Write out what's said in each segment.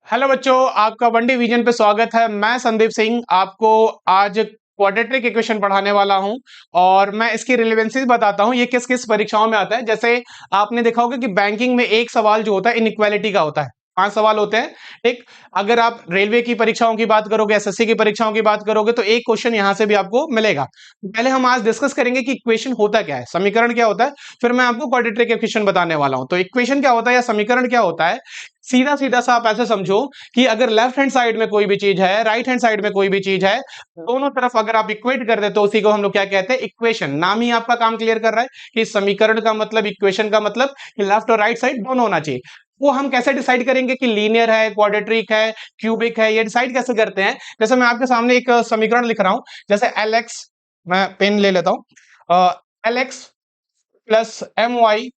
Hello बच्चों, आपका one division पे स्वागत है। मैं संदीप सिंह आपको आज क्वाड्रेटिक इक्वेशन पढ़ाने वाला हूं और मैं इसकी रिलेवेंसीज बताता हूं। ये किस किस परीक्षाओं में आता है। जैसे आपने देखा होगा कि बैंकिंग में एक सवाल जो होता है इनइक्वालिटी का होता है, 5 सवाल होते हैं। ठीक, अगर आप रेलवे की परीक्षाओं की बात करोगे, एसएससी की परीक्षाओं की बात करोगे तो एक क्वेश्चन यहां से भी आपको मिलेगा। पहले हम आज डिस्कस करेंगे कि इक्वेशन होता क्या है, समीकरण क्या होता है, फिर मैं आपको क्वाड्रेटिक इक्वेशन बताने वाला हूं। तो इक्वेशन क्या होता है या समीकरण क्या होता है, सीधा सीधा सा आप ऐसे समझो कि अगर लेफ्ट हैंड साइड में कोई भी चीज है, राइट हैंड साइड में कोई भी चीज है, दोनों तरफ अगर आप इक्वेट कर देते हो, उसी को हम लोग क्या कहते हैं, इक्वेशन। नाम ही आपका काम क्लियर कर रहा है कि समीकरण का मतलब, इक्वेशन का मतलब कि लेफ्ट और राइट साइड दोनों होना चाहिए। वो हम कैसे डिसाइड करेंगे कि लीनियर है, क्वाड्रेटिक है, क्यूबिक है, ये डिसाइड कैसे करते हैं। जैसे मैं आपके सामने एक समीकरण लिख रहा हूं, जैसे एल एक्स, मैं पेन ले लेता हूं, L X plus M Y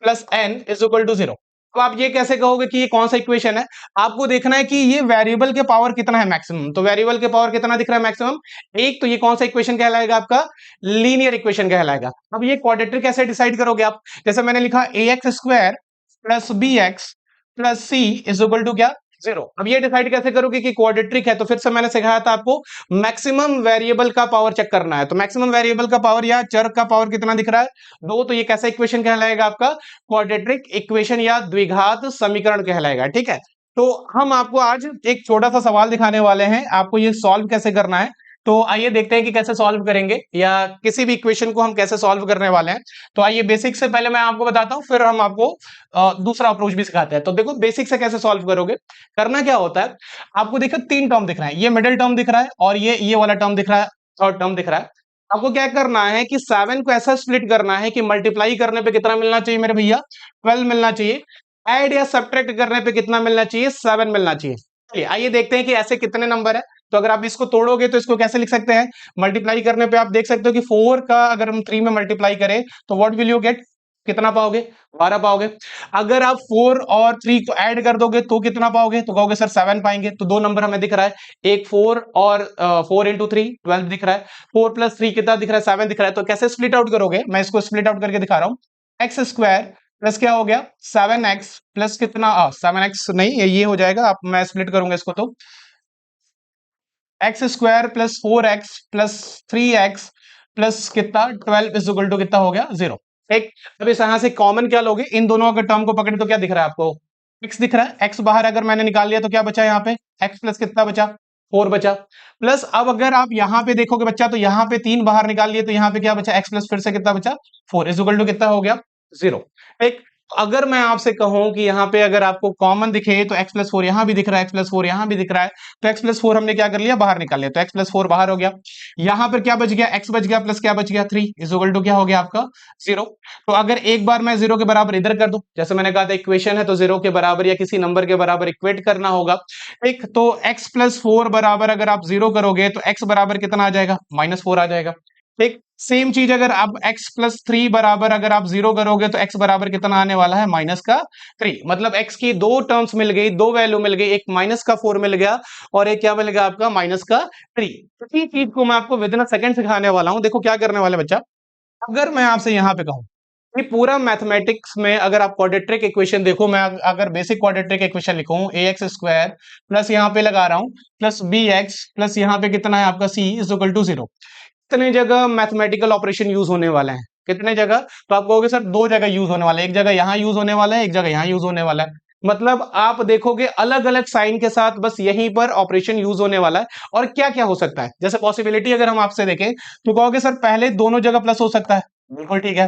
plus N is equal to 0। तो आप ये कैसे कहोगे कि ये कौन सा इक्वेशन है। आपको देखना है कि ये वेरिएबल के पावर कितना है मैक्सिमम। तो वेरिएबल के पावर कितना दिख रहा है मैक्सिमम, एक। तो ये कौन सा इक्वेशन कहलाएगा, आपका लीनियर इक्वेशन कहलाएगा। अब ये क्वाड्रेटिक कैसे डिसाइड करोगे आप। जैसे मैंने लिखा A X square plus B X plus C is equal to क्या, 0। अब ये डिसाइड कैसे करोगे कि क्वाड्रेटिक है। तो फिर से मैंने सिखाया था आपको, मैक्सिमम वेरिएबल का पावर चेक करना है। तो मैक्सिमम वेरिएबल का पावर या चर का पावर कितना दिख रहा है, 2। तो ये कैसा इक्वेशन कहलाएगा, आपका क्वाड्रेटिक इक्वेशन या द्विघात समीकरण कहलाएगा। ठीक है, तो हम आपको आज एक छोटा सा सवाल दिखाने वाले हैं, आपको ये सॉल्व कैसे करना है। तो आइए देखते हैं कि कैसे सॉल्व करेंगे या किसी भी इक्वेशन को हम कैसे सॉल्व करने वाले हैं। तो आइए बेसिक से पहले मैं आपको बताता हूं, फिर हम आपको दूसरा अप्रोच भी सिखाते हैं। तो देखो बेसिक से कैसे सॉल्व करोगे। करना क्या होता है, आपको देखो 3 टर्म दिख रहा है, ये मिडिल टर्म दिख रहा है और ये वाला टर्म दिख रहा है, थर्ड टर्म दिख रहा है। आपको क्या करना है कि 7 को ऐसा स्प्लिट करना है कि मल्टीप्लाई करने पे कितना मिलना चाहिए मेरे भैया, 12 मिलना चाहिए। ऐड या सब्ट्रैक्ट करने पे कितना मिलना चाहिए, 7 मिलना चाहिए। चलिए आइए देखते हैं कि ऐसे कितने नंबर है। तो अगर आप इसको तोड़ोगे तो इसको कैसे लिख सकते हैं, मल्टीप्लाई करने पे आप देख सकते हो कि 4 का अगर हम 3 में मल्टीप्लाई करें तो व्हाट विल यू गेट, कितना पाओगे, 12 पाओगे। अगर आप 4 और 3 को ऐड कर दोगे तो कितना पाओगे, तो कहोगे सर 7 पाएंगे। तो 2 नंबर हमें दिख रहा है, एक 4 और 4 इंटू 3 12 दिख रहा है, 4 प्लस 3 कितना दिख रहा है, 7 दिख रहा है। तो कैसे स्प्लिट आउट करोगे, मैं इसको स्प्लिट आउट करके दिखा रहा हूं। एक्स स्क्वायर प्लस क्या हो गया 7x प्लस कितना, 7x नहीं, ये हो जाएगा। आप मैं स्प्लिट करूंगा इसको तो x square plus 4x plus 3x plus कितना 12 इज इक्वल टू कितना हो गया 0। ठीक, अब इस यहां से कॉमन क्या लोगे, इन दोनों अगर टर्म को पकड़े तो क्या दिख रहा है आपको, x दिख रहा है। x बाहर अगर मैंने निकाल लिया तो क्या बचा यहाँ पे, x प्लस कितना बचा, 4 बचा। प्लस अब अगर आप यहाँ पे देखोगे बच्चा, तो यहाँ पे 3 बाहर निकाल लिए तो यहाँ पे क्या बचा, x प्लस फिर से कितना बचा 4 इज इक्वल टू कितना हो गया 0। ठीक, अगर मैं आपसे कहूं कि यहाँ पे अगर आपको कॉमन दिखे तो x प्लस 4 यहाँ भी दिख रहा है, x प्लस 4 यहाँ भी दिख रहा है, तो x प्लस 4 हमने क्या कर लिया, बाहर निकाल लिया। तो x प्लस 4 बाहर हो गया, यहाँ पर क्या बच गया, x बच गया प्लस क्या बच गया 3 इज इक्वल टू क्या हो गया आपका 0। तो अगर एक बार मैं 0 के बराबर इधर कर दूं, जैसे मैंने कहा था इक्वेशन है तो 0 के बराबर या किसी नंबर के बराबर इक्वेट करना होगा। एक तो x प्लस 4 बराबर अगर आप 0 करोगे तो x बराबर कितना आ जाएगा, -4 आ जाएगा। ठीक, सेम चीज अगर आप x प्लस 3 बराबर अगर आप 0 करोगे तो x बराबर कितना आने वाला है, -3। मतलब x की दो टर्म्स मिल गई, दो वैल्यू मिल गई, एक -4 मिल गया और एक क्या मिल गया आपका -3। इसी चीज को मैं आपको विद इन सेकंड सिखाने वाला हूं। देखो क्या करने वाले बच्चा, अगर मैं आपसे यहां पे कहूं ये पूरा मैथमेटिक्स में अगर आप क्वाड्रेटिक इक्वेशन देखो, मैं अगर बेसिक क्वाड्रेटिक इक्वेशन लिखूं ए एक्स स्क्वायर प्लस यहाँ पे लगा रहा हूं प्लस बी एक्स प्लस यहाँ पे कितना है आपका सी इज इक्वल टू 0। कितने जगह मैथमेटिकल ऑपरेशन यूज होने वाले हैं, कितने जगह, तो आप कहोगे सर 2 जगह यूज होने वाला है, एक जगह यहां यूज होने वाला है, एक जगह यहां यूज होने वाला है। मतलब आप देखोगे अलग अलग साइन के साथ बस यहीं पर ऑपरेशन यूज होने वाला है। और क्या क्या हो सकता है, जैसे पॉसिबिलिटी अगर हम आपसे देखें तो कहोगे सर पहले दोनों जगह प्लस हो सकता है, बिल्कुल ठीक है।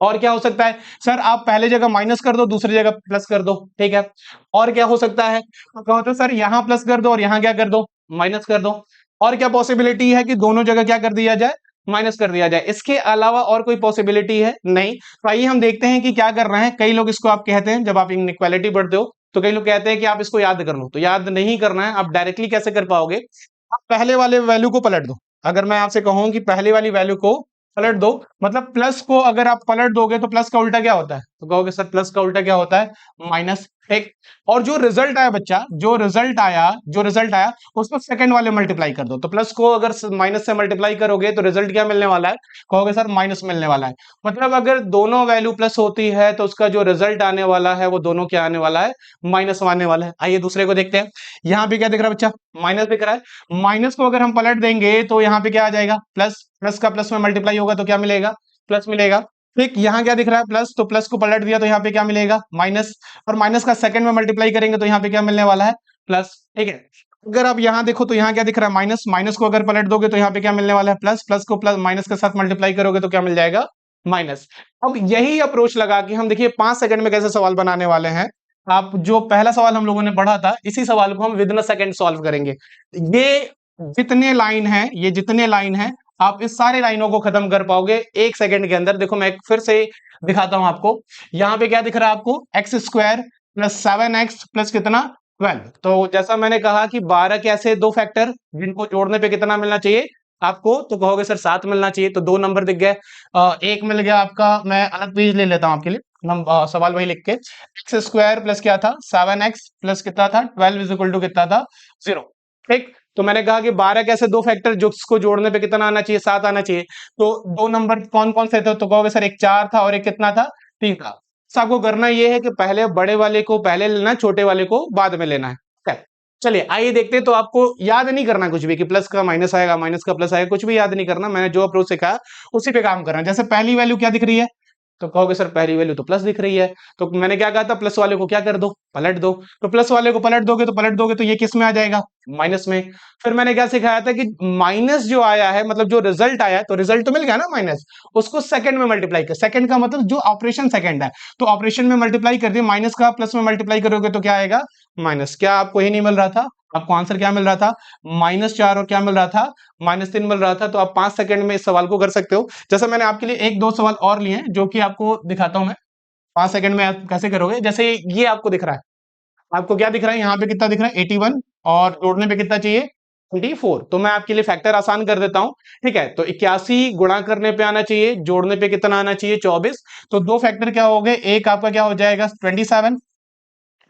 और क्या हो सकता है, सर आप पहले जगह माइनस कर दो, दूसरी जगह प्लस कर दो, ठीक है। और क्या हो सकता है, तो कहो तो सर यहां प्लस कर दो और यहां क्या कर दो, माइनस कर दो। और क्या पॉसिबिलिटी है कि दोनों जगह क्या कर दिया जाए, माइनस कर दिया जाए। इसके अलावा और कोई पॉसिबिलिटी है नहीं। तो आइए हम देखते हैं कि क्या कर रहे हैं। कई लोग इसको आप कहते हैं, जब आप इनइक्वालिटी पढ़ते हो तो कई लोग कहते हैं कि आप इसको याद कर लो, तो याद नहीं करना है। आप डायरेक्टली कैसे कर पाओगे, आप पहले वाले वैल्यू को पलट दो। अगर मैं आपसे कहूं कि पहले वाली वैल्यू को पलट दो, मतलब प्लस को अगर आप पलट दोगे तो प्लस का उल्टा क्या होता है, तो कहोगे सर प्लस का उल्टा क्या होता है, माइनस। ठीक। और जो रिजल्ट आया बच्चा, जो रिजल्ट आया उसको सेकंड वाले मल्टीप्लाई कर दो। तो प्लस को अगर माइनस से मल्टीप्लाई करोगे तो रिजल्ट क्या मिलने वाला है, कहोगे सर माइनस मिलने वाला है। मतलब अगर दोनों वैल्यू प्लस होती है तो उसका जो रिजल्ट आने वाला है वो दोनों क्या आने वाला है, माइनस आने वाला है। आइए दूसरे को देखते हैं। यहाँ पे क्या दिख रहा है बच्चा, माइनस दिख रहा है। माइनस को अगर हम पलट देंगे तो यहाँ पे क्या आ जाएगा, प्लस। प्लस का प्लस में मल्टीप्लाई होगा तो क्या मिलेगा, प्लस मिलेगा। ठीक, यहाँ क्या दिख रहा है, प्लस, तो प्लस को पलट दिया तो यहाँ पे क्या मिलेगा, माइनस। और माइनस का सेकंड में मल्टीप्लाई करेंगे तो यहाँ पे क्या मिलने वाला है, प्लस। ठीक है। अगर आप यहाँ देखो तो यहाँ क्या दिख रहा है, माइनस। माइनस को अगर पलट दोगे तो यहाँ पे क्या मिलने वाला है, प्लस। प्लस को प्लस माइनस के साथ मल्टीप्लाई करोगे तो क्या मिल जाएगा, माइनस। अब यही अप्रोच लगा के हम देखिए 5 सेकंड में कैसे सवाल बनाने वाले हैं। आप जो पहला सवाल हम लोगों ने पढ़ा था, इसी सवाल को हम with in a second solve करेंगे। ये जितने लाइन है आप इस सारे लाइनों को खत्म कर पाओगे 1 सेकंड के अंदर। देखो मैं फिर से दिखाता हूं आपको। यहाँ पे क्या दिख रहा है आपको, x square plus 7x plus कितना, 12। तो जैसा मैंने कहा कि 12 के ऐसे दो फैक्टर जिनको जोड़ने पे कितना मिलना चाहिए आपको, तो कहोगे सर 7 मिलना चाहिए। तो 2 नंबर दिख गए। एक मिल गया आपका, मैं अलग पेज ले लेता हूं आपके लिए। सवाल वही लिख के, एक्स स्क्वायर प्लस क्या था, 7x प्लस कितना था, 12 इज इक्वल टू कितना था, 0। ठीक। तो मैंने कहा कि 12 कैसे दो फैक्टर जिसको जोड़ने पे कितना आना चाहिए, 7 आना चाहिए। तो 2 नंबर कौन कौन से थे, तो कहोगे सर एक 4 था और एक कितना था, 3 था। तो आपको करना ये है कि पहले बड़े वाले को पहले लेना है, छोटे वाले को बाद में लेना है। ठीक है। चलिए आइए देखते हैं। तो आपको याद नहीं करना कुछ भी कि प्लस का माइनस आएगा, माइनस का प्लस आएगा, कुछ भी याद नहीं करना। मैंने जो अप्रोच सिखाया उसी पे काम करना है। जैसे पहली वैल्यू क्या दिख रही है, तो कहोगे सर पहली वैल्यू तो प्लस दिख रही है। तो मैंने क्या कहा था, प्लस वाले को क्या कर दो, पलट दो। तो प्लस वाले को पलट दोगे तो ये किस में आ जाएगा, माइनस में। फिर मैंने क्या सिखाया था कि माइनस जो आया है, मतलब जो रिजल्ट आया, तो रिजल्ट तो मिल गया ना माइनस, उसको सेकंड में मल्टीप्लाई कर। सेकंड का मतलब जो ऑपरेशन सेकंड है, तो ऑपरेशन में मल्टीप्लाई कर दिया। माइनस का प्लस में मल्टीप्लाई करोगे तो क्या आएगा, माइनस। क्या आपको ही नहीं मिल रहा था, आपको आंसर क्या मिल रहा था, -4 और क्या मिल रहा था, -3 मिल रहा था। तो आप 5 सेकंड में इस सवाल को कर सकते हो। जैसे मैंने आपके लिए एक दो सवाल और लिए हैं जो कि आपको दिखाता हूं मैं 5 सेकंड में आप कैसे करोगे। जैसे ये आपको दिख रहा है, आपको क्या दिख रहा है, यहाँ पे कितना दिख रहा है, 81, और जोड़ने पे कितना चाहिए, 24। तो मैं आपके लिए फैक्टर आसान कर देता हूं। ठीक है। तो 81 गुणा करने पे आना चाहिए, जोड़ने पे कितना आना चाहिए, 24। तो दो फैक्टर क्या हो गए, एक आपका क्या हो जाएगा, 27।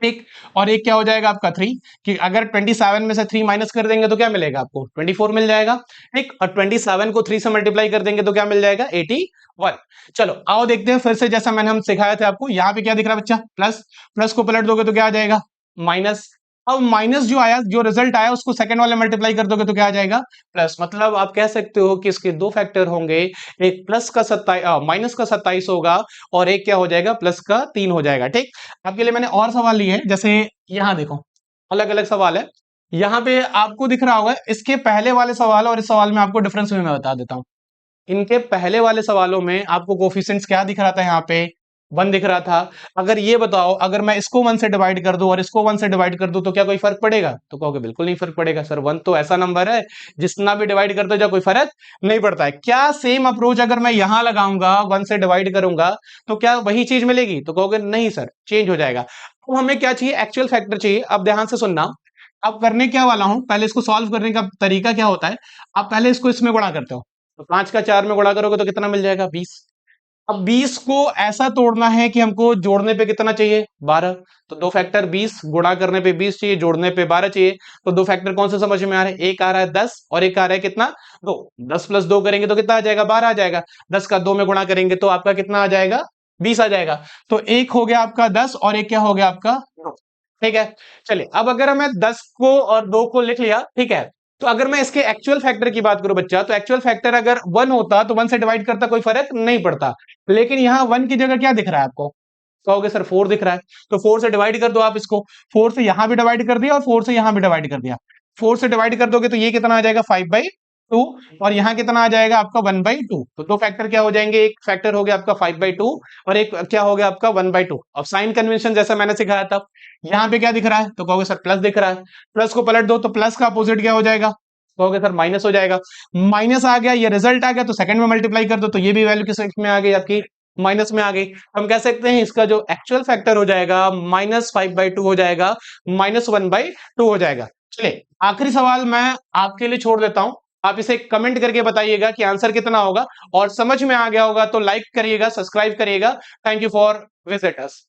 ठीक। और एक क्या हो जाएगा आपका 3, कि अगर 27 में से 3 माइनस कर देंगे तो क्या मिलेगा आपको, 24 मिल जाएगा। ठीक। और 27 को 3 से मल्टीप्लाई कर देंगे तो क्या मिल जाएगा, 81। चलो आओ देखते हैं फिर से, जैसा मैंने हम सिखाया था आपको। यहाँ पे क्या दिख रहा है बच्चा, प्लस। प्लस को पलट दोगे तो क्या आ जाएगा, माइनस। अब माइनस जो आया, जो रिजल्ट आया, उसको सेकंड वाले मल्टीप्लाई कर दोगे तो क्या आ जाएगा, प्लस। मतलब आप कह सकते हो कि इसके दो फैक्टर होंगे, एक प्लस का 27, माइनस का 27 होगा, और एक क्या हो जाएगा, प्लस का 3 हो जाएगा। ठीक। आपके लिए मैंने और सवाल लिए हैं। जैसे यहाँ देखो, अलग अलग सवाल है। यहाँ पे आपको दिख रहा होगा, इसके पहले वाले सवाल और इस सवाल में आपको डिफरेंस भी मैं बता देता हूँ। इनके पहले वाले सवालों में आपको कोफिशिएंट्स क्या दिख रहा था, यहाँ पे 1 दिख रहा था। अगर ये बताओ, अगर मैं इसको 1 से डिवाइड कर दूं और इसको 1 से डिवाइड कर दूं तो क्या कोई फर्क पड़ेगा, तो कहोगे बिल्कुल नहीं फर्क पड़ेगा सर, 1 तो ऐसा नंबर है जितना भी डिवाइड कर दो जा कोई फर्क नहीं पड़ता है। क्या सेम अप्रोच अगर मैं यहां लगाऊंगा, 1 से डिवाइड करूंगा, तो क्या वही चीज मिलेगी, तो कहोगे नहीं सर, चेंज हो जाएगा। तो हमें क्या चाहिए, एक्चुअल फैक्टर चाहिए। अब ध्यान से सुनना, अब करने क्या वाला हूं, पहले इसको सॉल्व करने का तरीका क्या होता है, आप पहले इसको इसमें गुणा करते हो। तो 5 का 4 में गुणा करोगे तो कितना मिल जाएगा, 20। अब 20 को ऐसा तोड़ना है कि हमको जोड़ने पे कितना चाहिए, 12। तो दो फैक्टर 20 गुणा करने पे 20 चाहिए, जोड़ने पे 12 चाहिए। तो दो फैक्टर कौन से समझ में आ रहे हैं, एक आ रहा है 10 और एक आ रहा है कितना, 2। 10 प्लस 2 करेंगे तो कितना आ जाएगा, 12 आ जाएगा। 10 का 2 में गुणा करेंगे तो आपका कितना आ जाएगा, 20 आ जाएगा। तो एक हो गया आपका 10 और एक क्या हो गया आपका 2। ठीक है। चलिए अब अगर मैं 10 को और 2 को लिख लिया, ठीक है। तो अगर मैं इसके एक्चुअल फैक्टर की बात करूं बच्चा, तो एक्चुअल फैक्टर अगर 1 होता तो 1 से डिवाइड करता कोई फर्क नहीं पड़ता। लेकिन यहाँ 1 की जगह क्या दिख रहा है आपको, कहोगे सर 4 दिख रहा है। तो 4 से डिवाइड कर दो आप इसको। 4 से यहां भी डिवाइड कर दिया और 4 से यहां भी डिवाइड कर दिया। 4 से डिवाइड कर दोगे तो ये कितना आ जाएगा, 5/2। और यहाँ कितना आ जाएगा आपका 1/2। तो दो फैक्टर क्या हो जाएंगे, एक फैक्टर हो गया आपका 5/2 और एक क्या हो गया आपका 1/2। अब साइन कन्वेंशन जैसा मैंने सिखाया था, यहाँ पे क्या दिख रहा है, तो कहोगे सर प्लस दिख रहा है। प्लस को पलट दो तो प्लस का अपोजिट क्या हो जाएगा, कहोगे सर माइनस हो जाएगा। माइनस आ गया, ये रिजल्ट आ गया, तो सेकंड में मल्टीप्लाई कर दो तो ये भी वैल्यू किस में आ गई आपकी, माइनस में आ गई। हम कह सकते हैं इसका जो एक्चुअल फैक्टर हो जाएगा -5/2 हो जाएगा, -1/2 हो जाएगा। चलिए आखिरी सवाल मैं आपके लिए छोड़ देता हूं। आप इसे कमेंट करके बताइएगा कि आंसर कितना होगा, और समझ में आ गया होगा तो लाइक करिएगा, सब्सक्राइब करिएगा। Thank you for visit us.